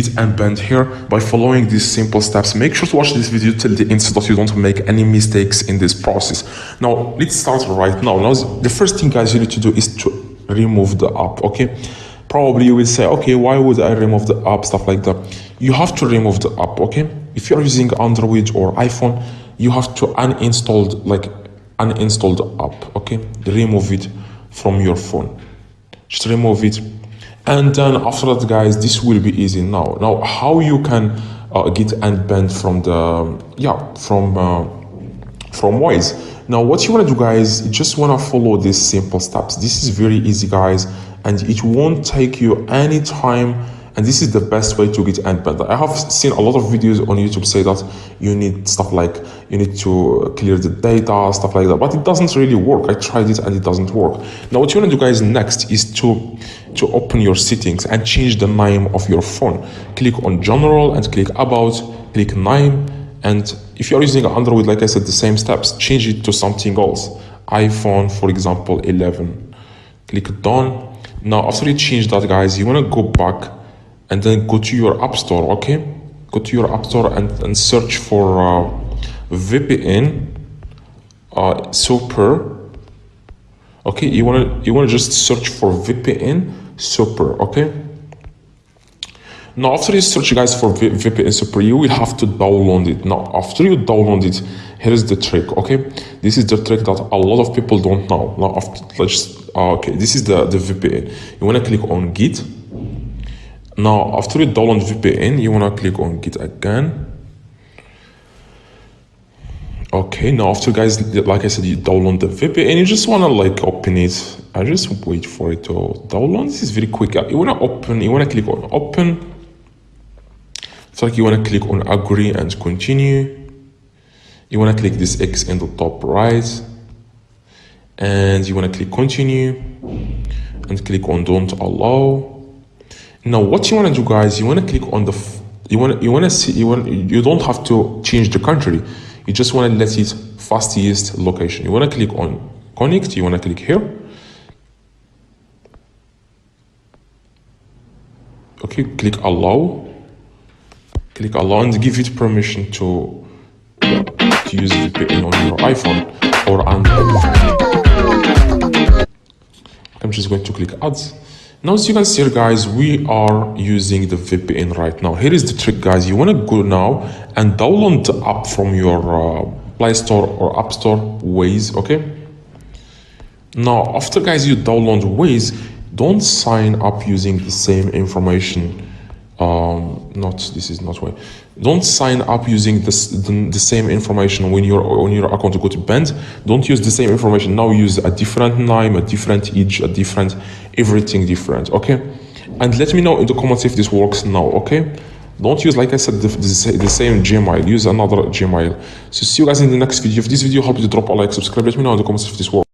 get unbanned here by following these simple steps. Make sure to watch this video till the end so that you don't make any mistakes in this process. Now let's start right now. Now the first thing, guys, you need to do is to remove the app. Okay, probably you will say, okay, why would I remove the app, stuff like that. You have to remove the app. Okay, if you're using Android or iPhone, you have to uninstall the app. Okay, remove it from your phone, just remove it. And then after that, guys, this will be easy. Now how you can get unbanned from from Wizz. Now what you want to do, guys, you just want to follow these simple steps. This is very easy, guys, and it won't take you any time, and this is the best way to get unbanned. I have seen a lot of videos on YouTube say that you need stuff like you need to clear the data, stuff like that, but it doesn't really work. I tried it and it doesn't work. Now what you want to do, guys, next is to open your settings and change the name of your phone. Click on general and click about, click name, and if you're using Android, like I said, the same steps, change it to something else. iPhone, for example, 11. Click done. Now after you change that, guys, you want to go back and then go to your app store. Okay, go to your app store and search for VPN super. Okay, you want to just search for VPN super. Okay, now after you search, guys, for VPN super, you will have to download it. Now after you download it, here is the trick. Okay, this is the trick that a lot of people don't know. Now okay, this is the VPN. You want to click on Git. Now after you download VPN, you want to click on Git again. Okay, now after, guys, like I said, you download the VPN, you just want to like open it. I just wait for it to download. This is very quick. You want to open, you want to click on open. It's like you want to click on agree and continue. You want to click this X in the top right, and you want to click continue and click on don't allow. Now what you want to do, guys, you want to click on you don't have to change the country. You just want to let it fastest location. You want to click on connect. You want to click here. Okay, click allow. Click allow and give it permission to use VPN on your iPhone or Android. I'm just going to click add. Now as you can see here, guys, we are using the VPN right now. Here is the trick, guys. You want to go now and download the app from your Play Store or App Store, Wizz. Okay, now after, guys, you download Wizz, don't sign up using the same information. This is not way. Don't sign up using the same information when you're on your account to go to banned. Don't use the same information. Now use a different name, a different age, a different everything different. Okay, and let me know in the comments if this works now. Okay, don't use, like I said, the same Gmail. Use another Gmail. So see you guys in the next video. If this video helped you, drop a like, subscribe. Let me know in the comments if this works.